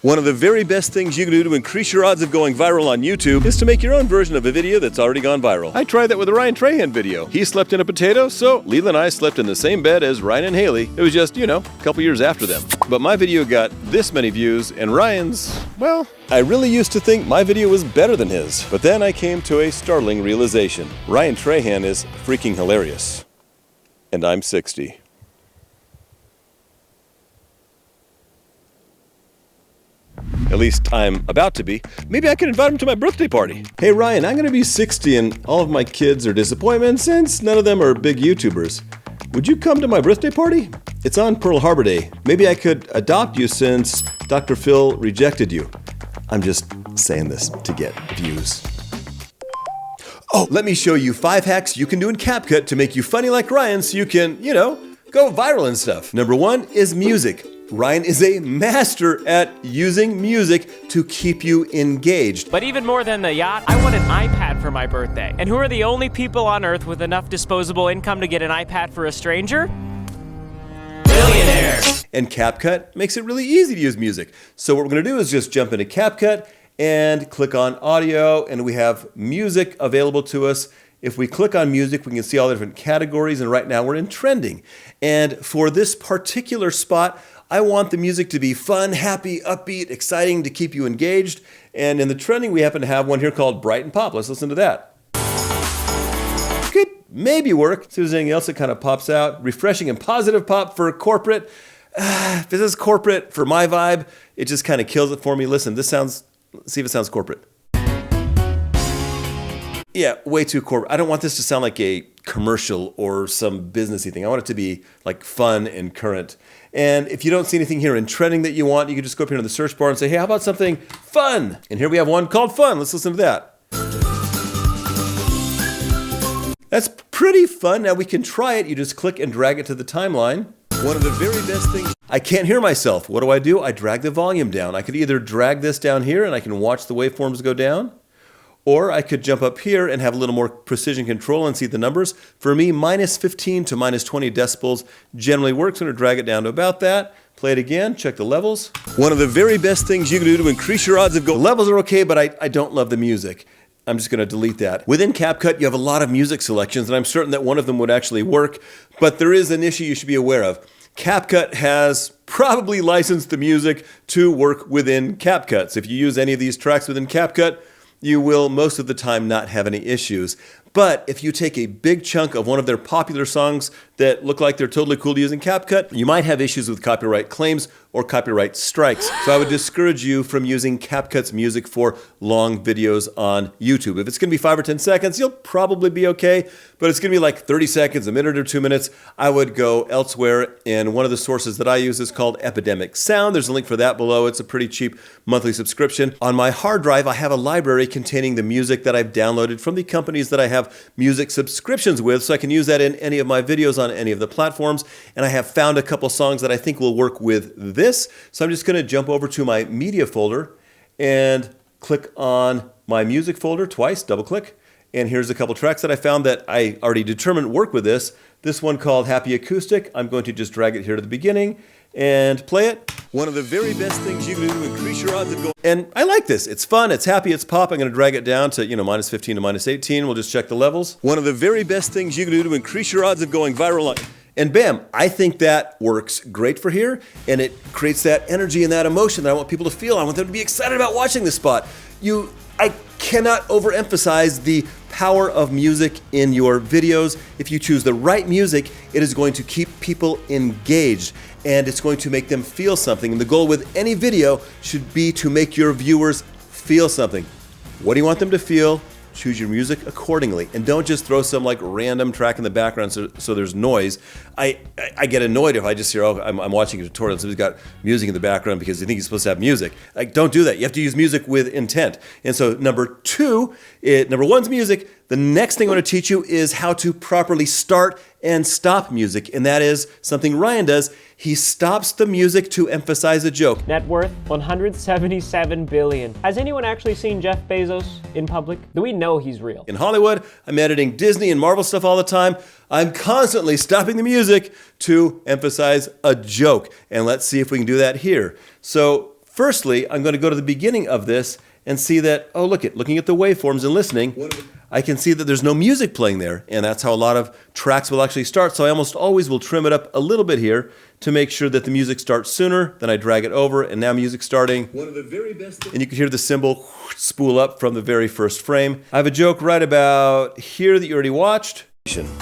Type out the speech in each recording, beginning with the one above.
One of the very best things you can do to increase your odds of going viral on YouTube is to make your own version of a video that's already gone viral. I tried that with a Ryan Trahan video. He slept in a potato, so Leela and I slept in the same bed as Ryan and Haley. It was just, a couple years after them. But my video got this many views, and Ryan's, well, I really used to think my video was better than his. But then I came to a startling realization. Ryan Trahan is freaking hilarious. And I'm 60. At least I'm about to be. Maybe I could invite him to my birthday party. Hey Ryan, I'm gonna be 60 and all of my kids are disappointments since none of them are big YouTubers. Would you come to my birthday party? It's on Pearl Harbor Day. Maybe I could adopt you since Dr. Phil rejected you. I'm just saying this to get views. Oh, let me show you 5 hacks you can do in CapCut to make you funny like Ryan so you can, go viral and stuff. Number 1 is music. Ryan is a master at using music to keep you engaged. But even more than the yacht, I want an iPad for my birthday. And who are the only people on Earth with enough disposable income to get an iPad for a stranger? Billionaires! And CapCut makes it really easy to use music. So what we're gonna do is just jump into CapCut and click on audio, and we have music available to us. If we click on music, we can see all the different categories, and right now we're in trending. And for this particular spot, I want the music to be fun, happy, upbeat, exciting, to keep you engaged. And in the trending, we happen to have one here called Bright and Pop. Let's listen to that. Could maybe work. See if there's anything else that kind of pops out. Refreshing and positive pop for corporate. If this is corporate for my vibe, it just kind of kills it for me. Listen, let's see if it sounds corporate. Yeah, way too corporate. I don't want this to sound like a commercial or some businessy thing. I want it to be like fun and current. And if you don't see anything here in trending that you want, you can just go up here to the search bar and say, hey, how about something fun? And here we have one called fun. Let's listen to that. That's pretty fun. Now we can try it. You just click and drag it to the timeline. One of the very best things. I can't hear myself. What do? I drag the volume down. I could either drag this down here and I can watch the waveforms go down, or I could jump up here and have a little more precision control and see the numbers. For me, minus 15 to minus 20 decibels generally works. I'm gonna drag it down to about that. Play it again, check the levels. One of the very best things you can do to increase your odds of going. Levels are okay, but I don't love the music. I'm just gonna delete that. Within CapCut, you have a lot of music selections, and I'm certain that one of them would actually work, but there is an issue you should be aware of. CapCut has probably licensed the music to work within CapCut. So if you use any of these tracks within CapCut, you will most of the time not have any issues. But if you take a big chunk of one of their popular songs that look like they're totally cool to use in CapCut, you might have issues with copyright claims or copyright strikes. So I would discourage you from using CapCut's music for long videos on YouTube. If it's gonna be 5 or 10 seconds, you'll probably be okay, but it's gonna be like 30 seconds, a minute or 2 minutes, I would go elsewhere. And one of the sources that I use is called Epidemic Sound. There's a link for that below. It's a pretty cheap monthly subscription. On my hard drive, I have a library containing the music that I've downloaded from the companies that I have music subscriptions with, so I can use that in any of my videos on any of the platforms. And I have found a couple songs that I think will work with this. So I'm just gonna jump over to my media folder and click on my music folder twice, double click. And here's a couple tracks that I found that I already determined work with this. This one called Happy Acoustic. I'm going to just drag it here to the beginning and play it. One of the very best things you can do to increase your odds of going. And I like this. It's fun, it's happy, it's pop. I'm gonna drag it down to, minus 15 to minus 18. We'll just check the levels. One of the very best things you can do to increase your odds of going viral. And bam, I think that works great for here. And it creates that energy and that emotion that I want people to feel. I want them to be excited about watching this spot. I cannot overemphasize the power of music in your videos. If you choose the right music, it is going to keep people engaged and it's going to make them feel something. And the goal with any video should be to make your viewers feel something. What do you want them to feel? Choose your music accordingly, and don't just throw some like random track in the background so there's noise. I get annoyed if I just hear, I'm watching a tutorial and somebody's got music in the background because they think you're supposed to have music. Like, don't do that. You have to use music with intent. And so number one's music. The next thing I want to teach you is how to properly start and stop music, and that is something Ryan does. He stops the music to emphasize a joke. Net worth, $177 billion. Has anyone actually seen Jeff Bezos in public? Do we know he's real? In Hollywood, I'm editing Disney and Marvel stuff all the time. I'm constantly stopping the music to emphasize a joke. And let's see if we can do that here. So Firstly, I'm going to go to the beginning of this and see that, oh, looking at the waveforms and listening, I can see that there's no music playing there. And that's how a lot of tracks will actually start. So I almost always will trim it up a little bit here to make sure that the music starts sooner. Then I drag it over, and now music's starting. One of the very best. And you can hear the cymbal spool up from the very first frame. I have a joke right about here that you already watched.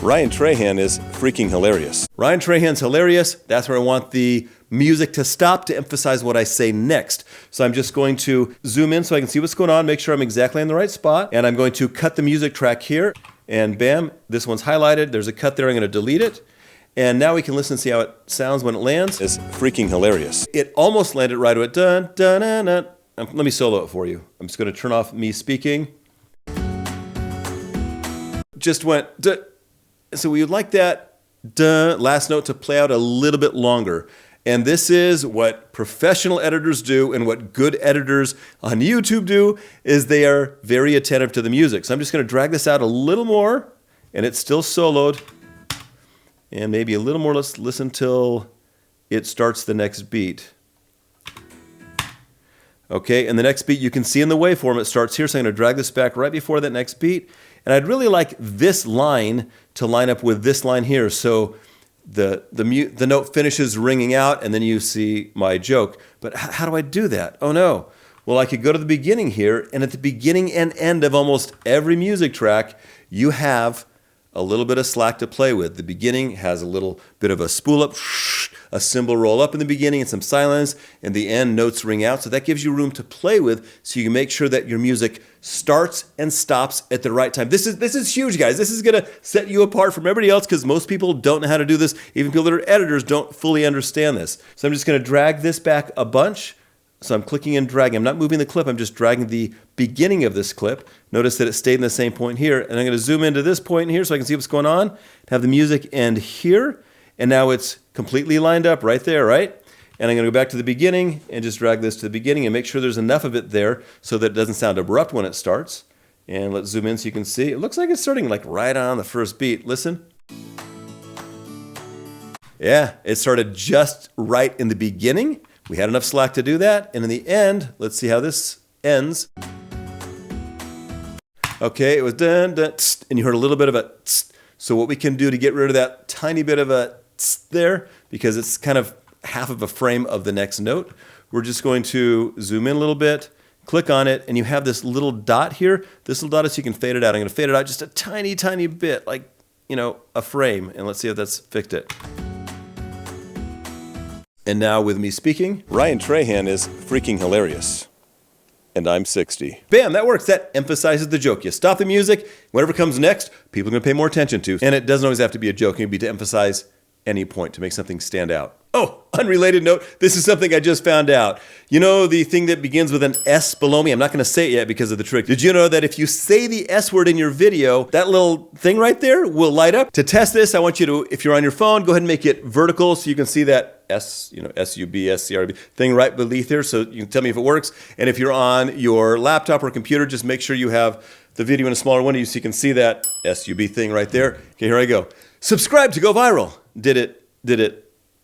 Ryan Trahan is freaking hilarious. Ryan Trahan's hilarious. That's where I want the music to stop to emphasize what I say next. So I'm just going to zoom in so I can see what's going on, make sure I'm exactly in the right spot. And I'm going to cut the music track here. And bam, this one's highlighted. There's a cut there. I'm going to delete it. And now we can listen and see how it sounds when it lands. It's freaking hilarious. It almost landed right at dun, dun, dun, dun. Let me solo it for you. I'm just going to turn off me speaking. Just went, duh. So we would like that duh, last note to play out a little bit longer. And this is what professional editors do, and what good editors on YouTube do is they are very attentive to the music. So I'm just going to drag this out a little more, and it's still soloed. And maybe a little more. Let's listen till it starts the next beat. Okay, and the next beat you can see in the waveform, it starts here, so I'm going to drag this back right before that next beat. And I'd really like this line to line up with this line here, so the note finishes ringing out, and then you see my joke. But how do I do that? Oh no. Well, I could go to the beginning here, and at the beginning and end of almost every music track, you have a little bit of slack to play with. The beginning has a little bit of a spool up, a cymbal roll up in the beginning and some silence, and the end notes ring out. So that gives you room to play with, so you can make sure that your music starts and stops at the right time. This is huge, guys. This is going to set you apart from everybody else, because most people don't know how to do this. Even people that are editors don't fully understand this. So I'm just going to drag this back a bunch. So I'm clicking and dragging. I'm not moving the clip. I'm just dragging the beginning of this clip. Notice that it stayed in the same point here. And I'm going to zoom into this point here so I can see what's going on. Have the music end here. And now it's completely lined up right there, right? And I'm going to go back to the beginning and just drag this to the beginning and make sure there's enough of it there so that it doesn't sound abrupt when it starts. And let's zoom in so you can see. It looks like it's starting like right on the first beat. Listen. Yeah, it started just right in the beginning. We had enough slack to do that. And in the end, let's see how this ends. Okay, it was dun, dun, tst, and you heard a little bit of a tst. So what we can do to get rid of that tiny bit of a tst there, because it's kind of half of a frame of the next note, we're just going to zoom in a little bit, click on it, and you have this little dot here. This little dot is so you can fade it out. I'm going to fade it out just a tiny, tiny bit, like, a frame. And let's see if that's fixed it. And now with me speaking, Ryan Trahan is freaking hilarious. And I'm 60. Bam, that works. That emphasizes the joke. You stop the music, whatever comes next, people are going to pay more attention to. And it doesn't always have to be a joke. It can be to emphasize any point, to make something stand out. Oh, unrelated note, this is something I just found out. You know the thing that begins with an S below me? I'm not going to say it yet because of the trick. Did you know that if you say the S word in your video, that little thing right there will light up? To test this, I want you to, if you're on your phone, go ahead and make it vertical so you can see that S, S-U-B, S-C-R-B thing right beneath here, so you can tell me if it works. And if you're on your laptop or computer, just make sure you have the video in a smaller window so you can see that S-U-B thing right there. Okay, here I go. Subscribe to go viral. Did it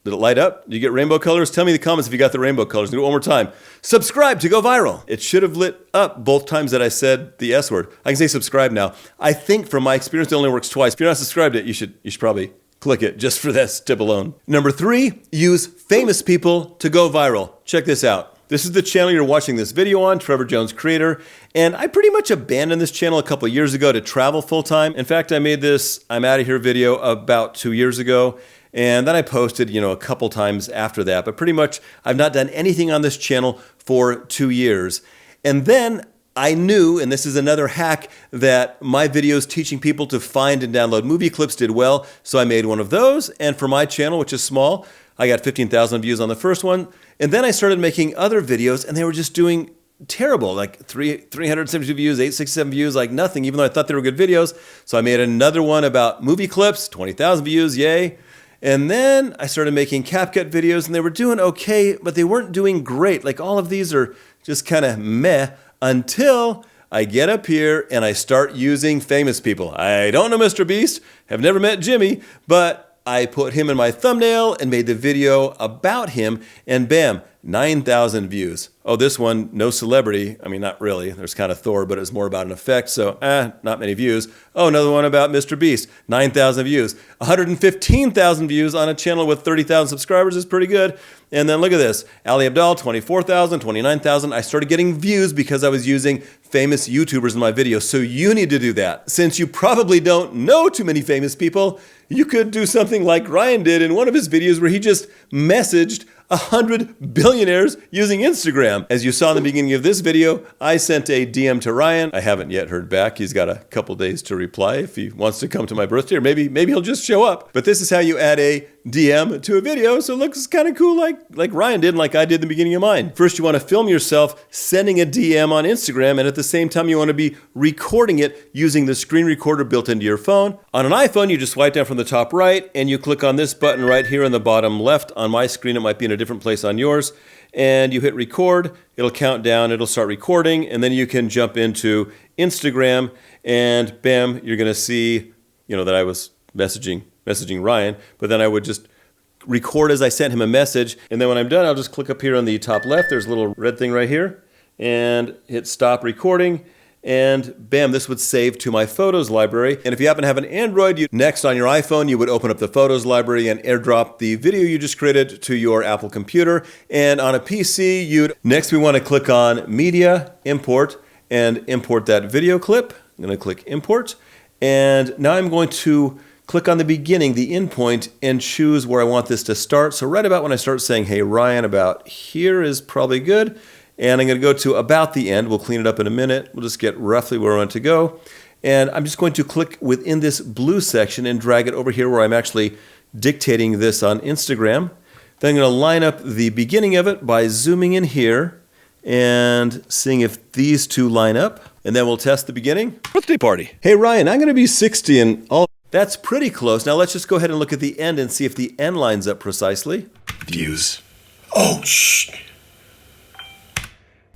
light up? Did you get rainbow colors? Tell me in the comments if you got the rainbow colors. Do it one more time. Subscribe to go viral. It should have lit up both times that I said the S word. I can say subscribe now. I think from my experience, it only works twice. If you're not subscribed yet, you should probably click it just for this tip alone. Number 3, use famous people to go viral. Check this out. This is the channel you're watching this video on, Trevor Jones Creator, and I pretty much abandoned this channel a couple of years ago to travel full-time. In fact, I made this I'm Outta Here video about 2 years ago, and then I posted, a couple times after that, but pretty much I've not done anything on this channel for 2 years. And then I knew, and this is another hack, that my videos teaching people to find and download movie clips did well, so I made one of those, and for my channel, which is small, I got 15,000 views on the first one, and then I started making other videos, and they were just doing terrible, like 372 views, 867 views, like nothing, even though I thought they were good videos. So I made another one about movie clips, 20,000 views, yay. And then I started making CapCut videos, and they were doing okay, but they weren't doing great. Like all of these are just kind of meh, until I get up here and I start using famous people. I don't know Mr. Beast, have never met Jimmy, but I put him in my thumbnail and made the video about him, and bam, 9,000 views. Oh, this one, no celebrity. I mean, not really. There's kind of Thor, but it's more about an effect, so not many views. Oh, another one about Mr. Beast, 9,000 views. 115,000 views on a channel with 30,000 subscribers is pretty good. And then look at this, Ali Abdaal, 24,000, 29,000. I started getting views because I was using famous YouTubers in my videos, so you need to do that. Since you probably don't know too many famous people, you could do something like Ryan did in one of his videos where he just messaged 100 billionaires using Instagram. As you saw in the beginning of this video, I sent a DM to Ryan. I haven't yet heard back. He's got a couple days to reply if he wants to come to my birthday, or maybe he'll just show up. But this is how you add a DM to a video, so it looks kind of cool like Ryan did and like I did in the beginning of mine. First, you want to film yourself sending a DM on Instagram, and at the same time, you want to be recording it using the screen recorder built into your phone. On an iPhone, you just swipe down from the top right, and you click on this button right here in the bottom left. On my screen, it might be in a different place on yours, and you hit record. It'll count down, it'll start recording, and then you can jump into Instagram, and bam, you're going to see, that I was messaging Ryan, but then I would just record as I sent him a message, and then when I'm done, I'll just click up here on the top left. There's a little red thing right here, and hit stop recording, and bam, this would save to my photos library. And if you happen to have an Android, next on your iPhone, you would open up the photos library and airdrop the video you just created to your Apple computer. And on a PC, next we want to click on Media, Import, and import that video clip. I'm going to click Import, and now I'm going to click on the beginning, the end point, and choose where I want this to start. So right about when I start saying, hey Ryan, about here is probably good. And I'm going to go to about the end. We'll clean it up in a minute. We'll just get roughly where I want to go. And I'm just going to click within this blue section and drag it over here where I'm actually dictating this on Instagram. Then I'm going to line up the beginning of it by zooming in here and seeing if these two line up. And then we'll test the beginning. Birthday party. Hey Ryan, I'm going to be 60 and all. That's pretty close. Now let's just go ahead and look at the end and see if the end lines up precisely. Views. Oh, shh.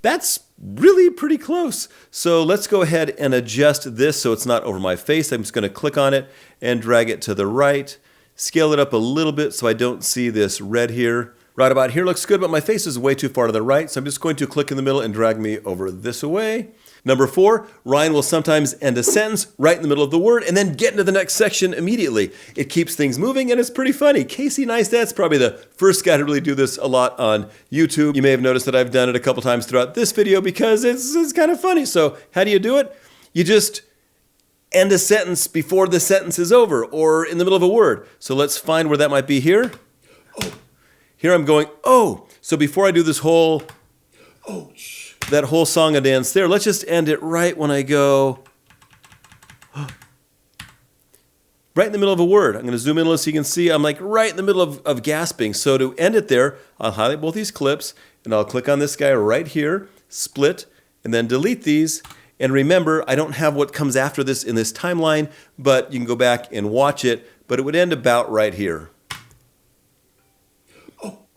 That's really pretty close. So let's go ahead and adjust this so it's not over my face. I'm just going to click on it and drag it to the right. Scale it up a little bit so I don't see this red here. Right about here looks good, but my face is way too far to the right, so I'm just going to click in the middle and drag me over this away. Number 4, Ryan will sometimes end a sentence right in the middle of the word and then get into the next section immediately. It keeps things moving and it's pretty funny. Casey Neistat's probably the first guy to really do this a lot on YouTube. You may have noticed that I've done it a couple times throughout this video because it's kind of funny. So how do you do it? You just end a sentence before the sentence is over or in the middle of a word. So let's find where that might be here. Oh. Here I'm going, oh. So before I do this whole, that whole song and dance there, let's just end it right when I go, right in the middle of a word. I'm going to zoom in a little so you can see I'm like right in the middle of gasping. So to end it there, I'll highlight both these clips and I'll click on this guy right here, split, and then delete these. And remember, I don't have what comes after this in this timeline, but you can go back and watch it, but it would end about right here.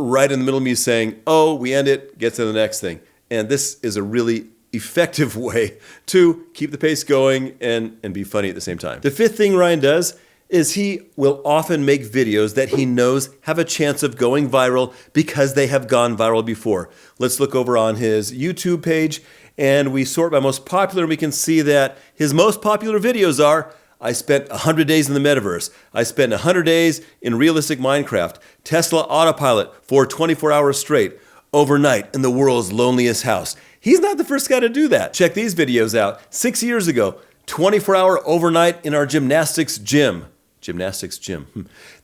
Right in the middle of me saying, oh, we end it, get to the next thing. And this is a really effective way to keep the pace going and be funny at the same time. The 5th thing Ryan does is he will often make videos that he knows have a chance of going viral because they have gone viral before. Let's look over on his YouTube page and we sort by most popular and we can see that his most popular videos are I spent 100 days in the metaverse. I spent 100 days in realistic Minecraft. Tesla autopilot for 24 hours straight. Overnight in the world's loneliest house. He's not the first guy to do that. Check these videos out. 6 years ago, 24-hour overnight in our gymnastics gym.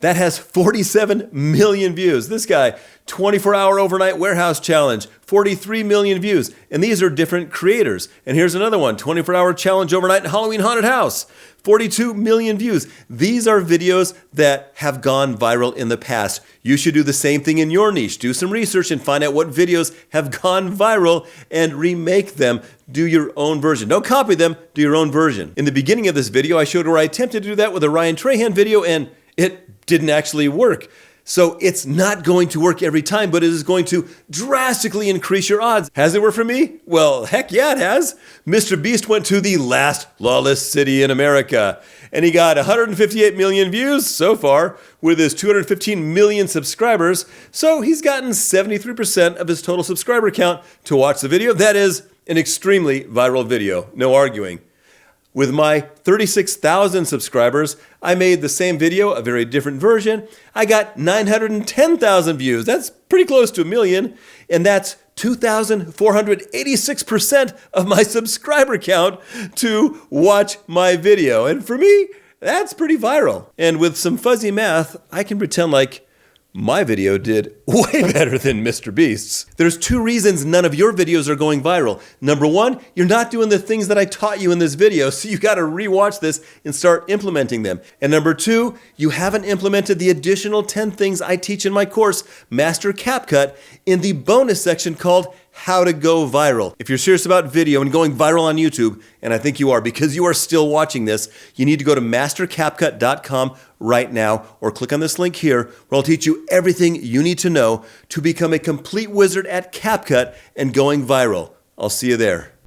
That has 47 million views. This guy, 24-hour overnight warehouse challenge, 43 million views. And these are different creators. And here's another one, 24-hour challenge overnight in Halloween haunted house, 42 million views. These are videos that have gone viral in the past. You should do the same thing in your niche. Do some research and find out what videos have gone viral and remake them. Do your own version. Don't copy them, do your own version. In the beginning of this video, I showed where I attempted to do that with a Ryan Trahan video and it didn't actually work. So it's not going to work every time, but it is going to drastically increase your odds. Has it worked for me? Well, heck yeah, it has. Mr. Beast went to the last lawless city in America, and he got 158 million views so far with his 215 million subscribers. So he's gotten 73% of his total subscriber count to watch the video. That is an extremely viral video, no arguing. With my 36,000 subscribers, I made the same video, a very different version. I got 910,000 views. That's pretty close to a million. And that's 2,486% of my subscriber count to watch my video. And for me, that's pretty viral. And with some fuzzy math, I can pretend like my video did way better than Mr. Beast's. There's two reasons none of your videos are going viral. Number one, you're not doing the things that I taught you in this video, so you gotta rewatch this and start implementing them. And number two, you haven't implemented the additional 10 things I teach in my course, Master CapCut, in the bonus section called How to Go Viral. If you're serious about video and going viral on YouTube, and I think you are because you are still watching this, you need to go to mastercapcut.com right now or click on this link here where I'll teach you everything you need to know to become a complete wizard at CapCut and going viral. I'll see you there.